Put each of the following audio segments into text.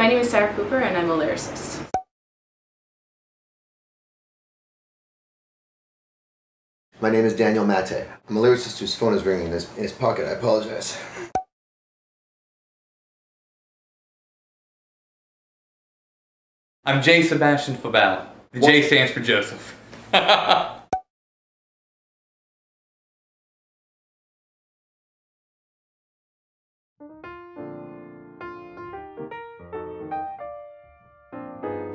My name is Sarah Cooper and I'm a lyricist. My name is Daniel Mate. I'm a lyricist whose phone is ringing in his pocket. I apologize. I'm J. Sebastian Fabal. The J stands for Joseph.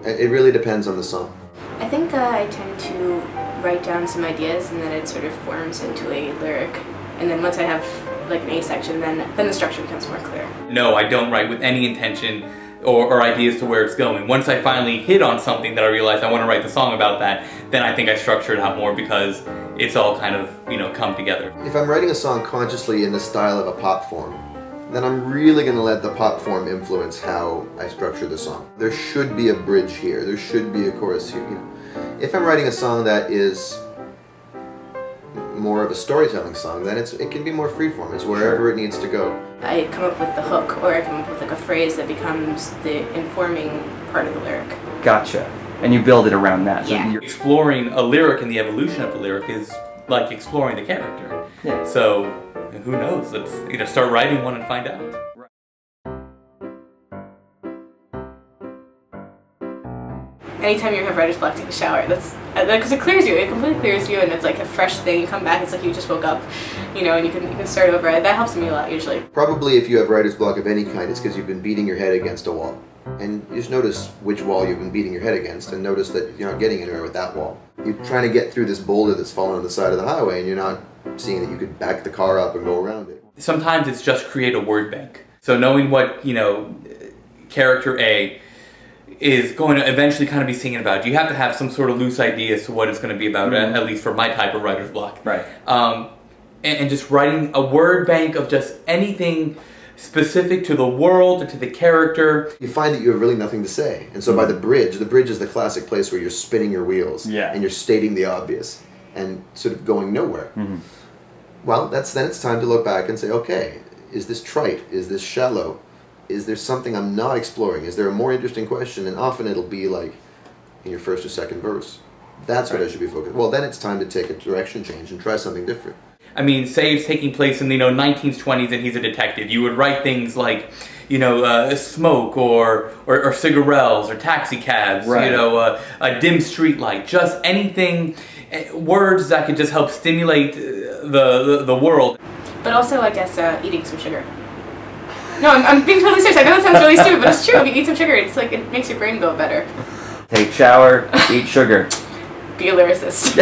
It really depends on the song. I think I tend to write down some ideas and then it sort of forms into a lyric. And then once I have like an A section, then the structure becomes more clear. No, I don't write with any intention or ideas to where it's going. Once I finally hit on something that I realize I want to write the song about that, then I think I structure it out more because it's all kind of, you know, come together. If I'm writing a song consciously in the style of a pop form, then I'm really going to let the pop form influence how I structure the song. There should be a bridge here, there should be a chorus here. You know. If I'm writing a song that is more of a storytelling song, then it can be more freeform. It's wherever it needs to go. I come up with the hook, or I come up with like a phrase that becomes the informing part of the lyric. Gotcha. And you build it around that. So Yeah. Exploring a lyric and the evolution of a lyric is like exploring the character. Yeah. So, who knows? Let's start writing one and find out. Anytime you have writer's block, take a shower. That's because it clears you. It completely clears you, and it's like a fresh thing. You come back, it's like you just woke up, you know, and you can start over. That helps me a lot usually. Probably if you have writer's block of any kind, it's because you've been beating your head against a wall. And you just notice which wall you've been beating your head against, and notice that you're not getting anywhere with that wall. You're trying to get through this boulder that's fallen on the side of the highway, and you're not seeing that you could back the car up and go around it. Sometimes it's just create a word bank. So knowing what, you know, character A is going to eventually kind of be singing about. You have to have some sort of loose idea as to what it's going to be about, at least for my type of writer's block. Right. And just writing a word bank of just anything specific to the world or to the character. You find that you have really nothing to say. And so by the bridge is the classic place where you're spinning your wheels. Yeah. And you're stating the obvious and sort of going nowhere. Well, then it's time to look back and say, okay, is this trite? Is this shallow? Is there something I'm not exploring? Is there a more interesting question? And often it'll be like in your first or second verse. That's what I should be focused on. Well, then it's time to take a direction change and try something different. I mean, say it's taking place in the 1920s and he's a detective. You would write things like, smoke or cigarettes or taxi cabs, right. A dim street light, just anything, words that could just help stimulate the world. But also, I guess, eating some sugar. No, I'm being totally serious. I know that sounds really stupid, but it's true. If you eat some sugar, it's like it makes your brain go better. Take shower, eat sugar. Be a lyricist.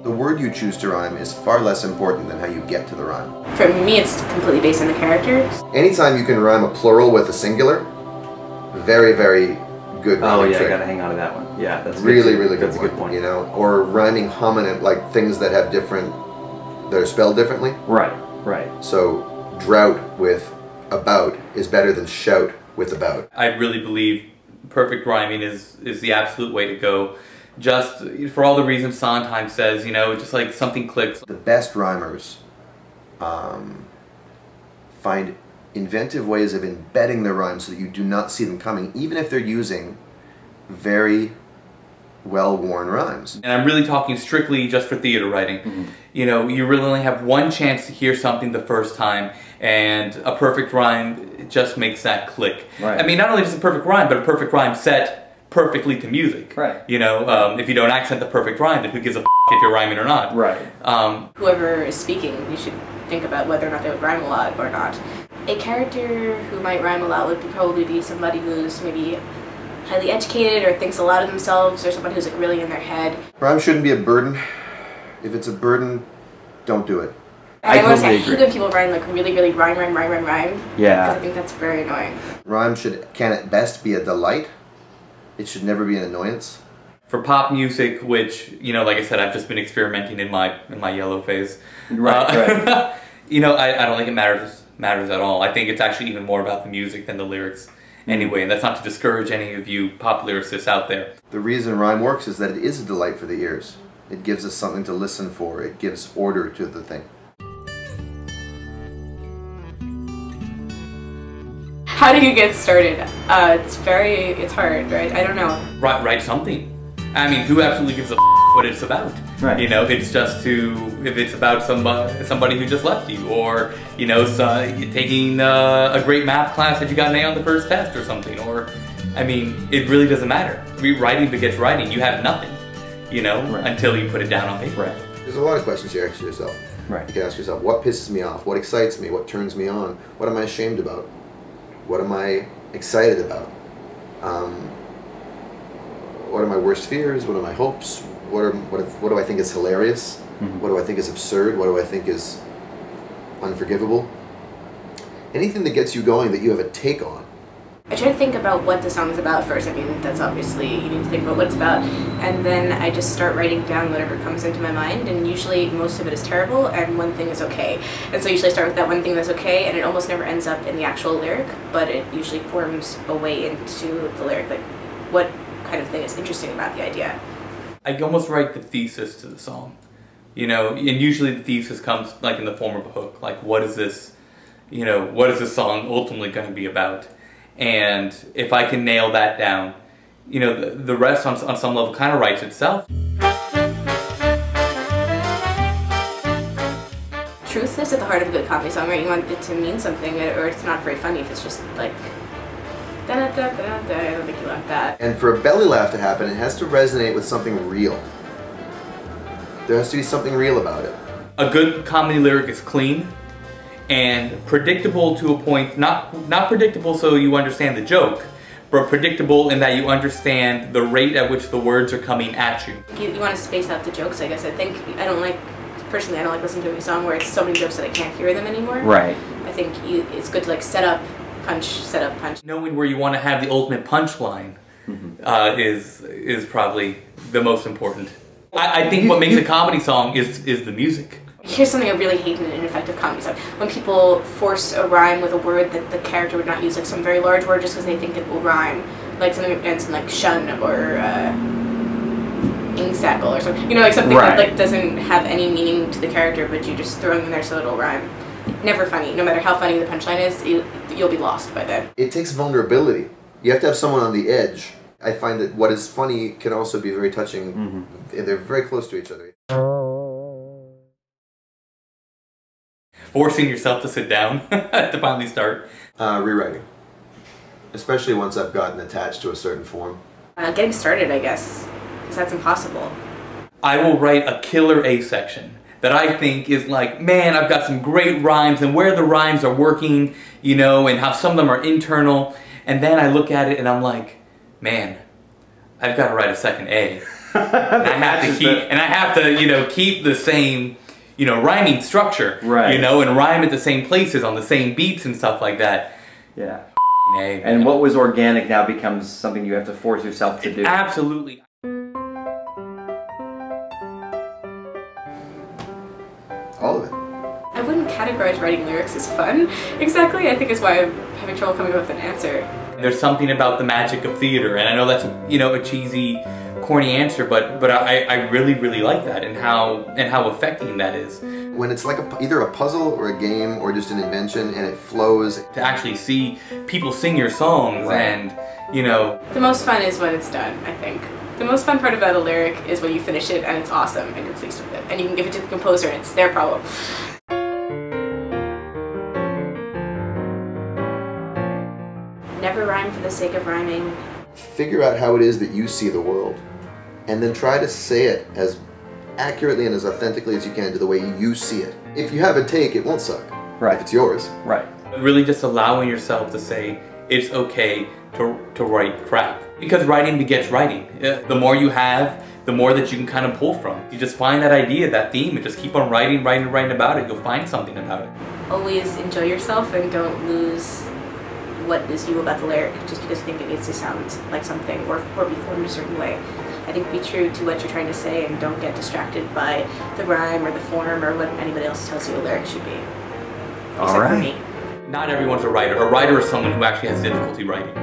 The word you choose to rhyme is far less important than how you get to the rhyme. For me, it's completely based on the characters. Anytime you can rhyme a plural with a singular, very, very good rhyming Oh yeah, trick. I gotta hang on to that one. Yeah, that's really, really good. That's a good point. You know, or rhyming homonym, like things that have that are spelled differently. Right, right. So drought with about is better than shout with about. I really believe perfect rhyming is the absolute way to go. Just for all the reasons Sondheim says, just like something clicks. The best rhymers find inventive ways of embedding their rhymes so that you do not see them coming, even if they're using very well-worn rhymes. And I'm really talking strictly just for theater writing. You really only have one chance to hear something the first time, and a perfect rhyme just makes that click. Right. I mean, not only just a perfect rhyme, but a perfect rhyme set perfectly to music. Right. If you don't accent the perfect rhyme, then who gives a if you're rhyming or not? Right. Whoever is speaking, you should think about whether or not they would rhyme a lot or not. A character who might rhyme a lot would probably be somebody who's maybe highly educated or thinks a lot of themselves, or somebody who's like really in their head. Rhyme shouldn't be a burden. If it's a burden, don't do it. I totally say I hate agree. when people rhyme like really rhyme. Yeah. Because I think that's very annoying. Rhyme can at best be a delight. It should never be an annoyance. For pop music, which, like I said, I've just been experimenting in my yellow phase. Right, right. I don't think it matters at all. I think it's actually even more about the music than the lyrics anyway, and that's not to discourage any of you pop lyricists out there. The reason rhyme works is that it is a delight for the ears. It gives us something to listen for. It gives order to the thing. How do you get started? It's hard, right? I don't know. Write something. I mean, who absolutely gives a what it's about? Right. You know, it's just if it's about somebody who just left you, or, you know, taking a great math class that you got an A on the first test or something, or, I mean, it really doesn't matter. Writing begets writing. You have nothing, you know, until you put it down on paper. Right. There's a lot of questions you ask yourself. Right. You can ask yourself, what pisses me off? What excites me? What turns me on? What am I ashamed about? What am I excited about? What are my worst fears? What are my hopes? What do I think is hilarious? Mm-hmm. What do I think is absurd? What do I think is unforgivable? Anything that gets you going that you have a take on. I try to think about what the song is about first. I mean, that's obviously, you need to think about what it's about. And then I just start writing down whatever comes into my mind, and usually most of it is terrible and one thing is okay. And so usually I start with that one thing that's okay, and it almost never ends up in the actual lyric, but it usually forms a way into the lyric, like what kind of thing is interesting about the idea. I almost write the thesis to the song, you know, and usually the thesis comes like in the form of a hook, like what is this, you know, what is this song ultimately going to be about? And if I can nail that down, you know, the rest on some level kind of writes itself. Truth is at the heart of a good comedy song, right? You want it to mean something, or it's not very funny if it's just like da-da-da-da-da. I don't think you want that. And for a belly laugh to happen, it has to resonate with something real. There has to be something real about it. A good comedy lyric is clean and predictable to a point, not predictable so you understand the joke, but predictable in that you understand the rate at which the words are coming at you. You want to space out the jokes, I guess. Personally, I don't like listening to a song where it's so many jokes that I can't hear them anymore. Right. I think it's good to like set up, punch. Knowing where you want to have the ultimate punchline is probably the most important. I think what makes a comedy song is the music. Here's something I really hate in an ineffective comedy song. When people force a rhyme with a word that the character would not use, like some very large word just because they think it will rhyme. Like something that ends in like shun or ingsackle or something. You know, like something that like doesn't have any meaning to the character, but you just throw it in there so it'll rhyme. Never funny. No matter how funny the punchline is, you'll be lost by then. It takes vulnerability. You have to have someone on the edge. I find that what is funny can also be very touching. Mm-hmm. They're very close to each other. Forcing yourself to sit down to finally start. Rewriting. Especially once I've gotten attached to a certain form. Getting started, I guess, because that's impossible. I will write a killer A section that I think is like, man, I've got some great rhymes and where the rhymes are working, you know, and how some of them are internal. And then I look at it and I'm like, man, I've got to write a second A. And I have to you know, keep the same, you know, rhyming structure, you know, and rhyme at the same places on the same beats and stuff like that. Yeah. A, and what was organic now becomes something you have to force yourself to do. Absolutely. All of it. I wouldn't categorize writing lyrics as fun, exactly. I think it's why I'm having trouble coming up with an answer. There's something about the magic of theater, and I know that's, you know, a cheesy, corny answer, but I really, really like that, and how affecting that is. When it's like either a puzzle or a game or just an invention and it flows. To actually see people sing your songs and, you know. The most fun is when it's done, I think. The most fun part about a lyric is when you finish it and it's awesome and you're pleased with it. And you can give it to the composer and it's their problem. Never rhyme for the sake of rhyming. Figure out how it is that you see the world. And then try to say it as accurately and as authentically as you can to the way you see it. If you have a take, it won't suck. Right. If it's yours. Right. Really just allowing yourself to say, it's okay to write crap. Because writing begets writing. The more you have, the more that you can kind of pull from. You just find that idea, that theme, and just keep on writing about it. You'll find something about it. Always enjoy yourself and don't lose what is you about the lyric just because you think it needs to sound like something or be formed a certain way. I think be true to what you're trying to say and don't get distracted by the rhyme or the form or what anybody else tells you a lyric should be. Except for me. Not everyone's a writer. A writer is someone who actually has difficulty writing.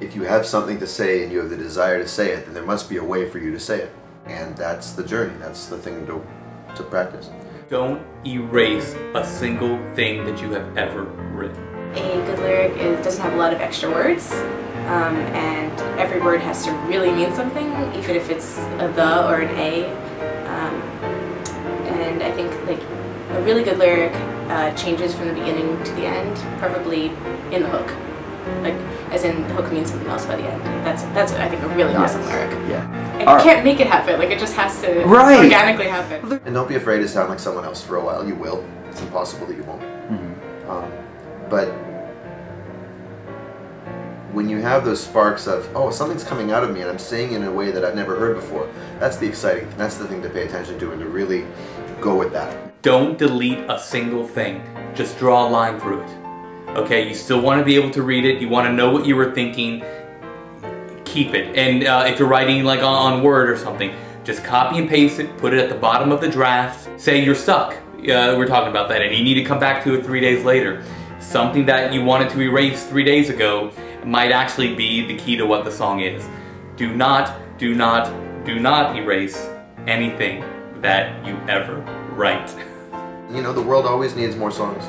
If you have something to say and you have the desire to say it, then there must be a way for you to say it. And that's the journey. That's the thing to practice. Don't erase a single thing that you have ever written. a good lyric doesn't have a lot of extra words, and every word has to really mean something, even if it's a the or an a. And I think like a really good lyric changes from the beginning to the end, preferably in the hook. Like, as in the hook means something else by the end. That's I think a really awesome lyric. Yeah. And you can't make it happen. Like, it just has to organically happen. And don't be afraid to sound like someone else for a while. You will. It's impossible that you won't. But when you have those sparks of, oh, something's coming out of me and I'm saying it in a way that I've never heard before, that's the exciting thing. That's the thing to pay attention to and to really go with that. Don't delete a single thing. Just draw a line through it. Okay, you still want to be able to read it. You want to know what you were thinking. Keep it. And if you're writing like on Word or something, just copy and paste it, put it at the bottom of the draft. Say you're stuck. We're talking about that, and you need to come back to it 3 days later. Something that you wanted to erase 3 days ago might actually be the key to what the song is. Do not erase anything that you ever write. You know, the world always needs more songs.